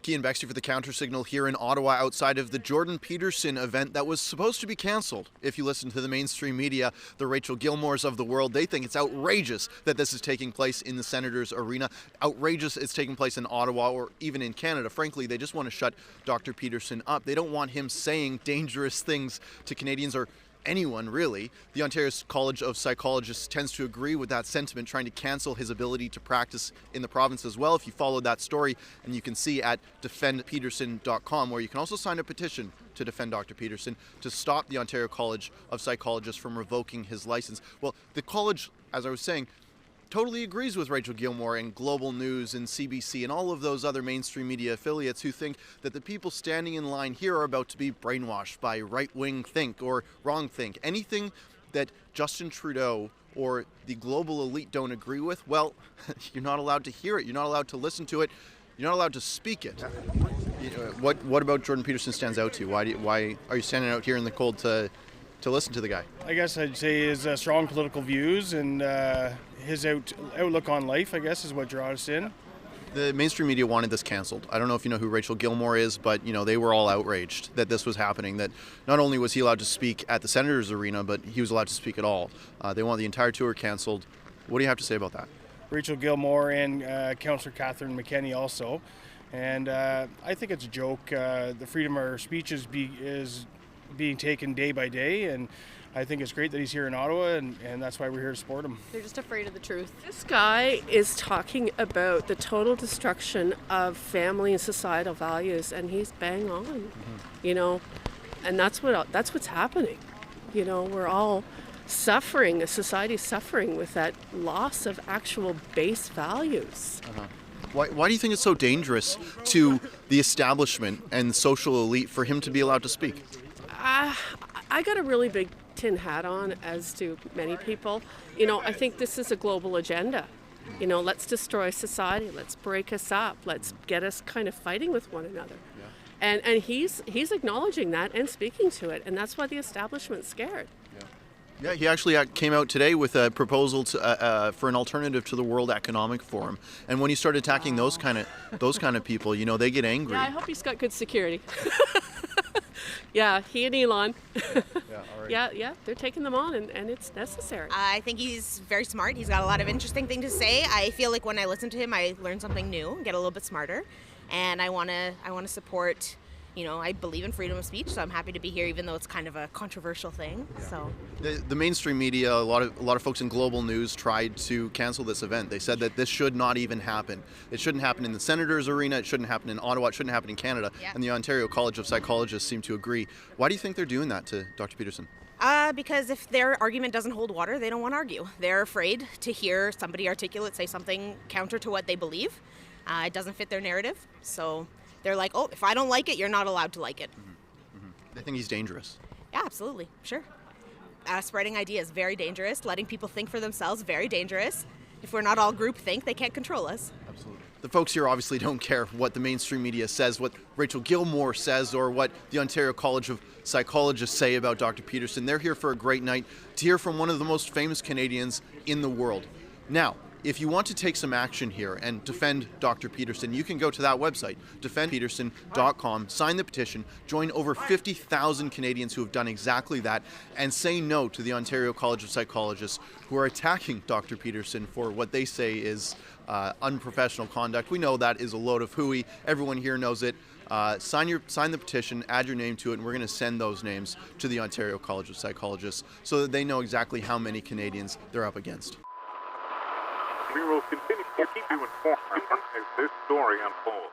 Key and Bexley for the Counter Signal here in Ottawa outside of the Jordan Peterson event that was supposed to be cancelled. If you listen to the mainstream media, the Rachel Gilmores of the world, they think it's outrageous that this is taking place in the Senators Arena. Outrageous it's taking place in Ottawa or even in Canada. Frankly, they just want to shut Dr. Peterson up. They don't want him saying dangerous things to Canadians or anyone, really. The Ontario College of Psychologists tends to agree with that sentiment, trying to cancel his ability to practice in the province as well. If you follow that story, and you can see at defendpeterson.com, where you can also sign a petition to defend Dr. Peterson to stop the Ontario College of Psychologists from revoking his license. Well, the college, as I was saying, totally agrees with Rachel Gilmore and Global News and CBC and all of those other mainstream media affiliates who think that the people standing in line here are about to be brainwashed by right-wing think or wrong think. Anything that Justin Trudeau or the global elite don't agree with, well, you're not allowed to hear it. You're not allowed to listen to it. You're not allowed to speak it. What about Jordan Peterson stands out to you? Why are you standing out here in the cold to listen to the guy? I guess I'd say his strong political views and his outlook on life, I guess, is what draws us in. The mainstream media wanted this canceled. I don't know if you know who Rachel Gilmore is, but they were all outraged that this was happening, that not only was he allowed to speak at the Senators Arena, but he was allowed to speak at all. They want the entire tour canceled. What do you have to say about that? Rachel Gilmore and Councillor Catherine McKenney also. And I think it's a joke. The freedom of our speech is being taken day by day, and I think it's great that he's here in Ottawa, and that's why we're here to support him. They're just afraid of the truth. This guy is talking about the total destruction of family and societal values, and he's bang on, and that's what's happening. We're all suffering, a society's suffering with that loss of actual base values. Why do you think it's so dangerous to the establishment and the social elite for him to be allowed to speak? I got a really big tin hat on, as do many people. I think this is a global agenda. Let's destroy society. Let's break us up. Let's get us kind of fighting with one another. Yeah. And he's acknowledging that and speaking to it, and that's why the establishment's scared. Yeah, he actually came out today with a proposal for an alternative to the World Economic Forum. And when you start attacking those kind of people, they get angry. Yeah, I hope he's got good security. Yeah, he and Elon. Yeah, they're taking them on, and it's necessary. I think he's very smart. He's got a lot of interesting things to say. I feel like when I listen to him, I learn something new, get a little bit smarter, and I want to support. I believe in freedom of speech, so I'm happy to be here, even though it's kind of a controversial thing. Yeah. So the mainstream media, a lot of folks in Global News tried to cancel this event. They said that this should not even happen. It shouldn't happen in the Senators Arena. It shouldn't happen in Ottawa. It shouldn't happen in Canada. Yeah. And the Ontario College of Psychologists seem to agree. Why do you think they're doing that to Dr. Peterson? Because if their argument doesn't hold water, they don't want to argue. They're afraid to hear somebody articulate say something counter to what they believe. It doesn't fit their narrative, so they're like, oh, if I don't like it, you're not allowed to like it. Mm-hmm. Mm-hmm. They think he's dangerous. Yeah, absolutely. Sure. Spreading ideas, very dangerous. Letting people think for themselves, very dangerous. If we're not all groupthink, they can't control us. Absolutely. The folks here obviously don't care what the mainstream media says, what Rachel Gilmore says, or what the Ontario College of Psychologists say about Dr. Peterson. They're here for a great night to hear from one of the most famous Canadians in the world. Now, if you want to take some action here and defend Dr. Peterson, you can go to that website, defendpeterson.com, sign the petition, join over 50,000 Canadians who have done exactly that, and say no to the Ontario College of Psychologists who are attacking Dr. Peterson for what they say is unprofessional conduct. We know that is a load of hooey. Everyone here knows it. Sign the petition, add your name to it, and we're going to send those names to the Ontario College of Psychologists so that they know exactly how many Canadians they're up against. We will continue to keep you informed as this story unfolds.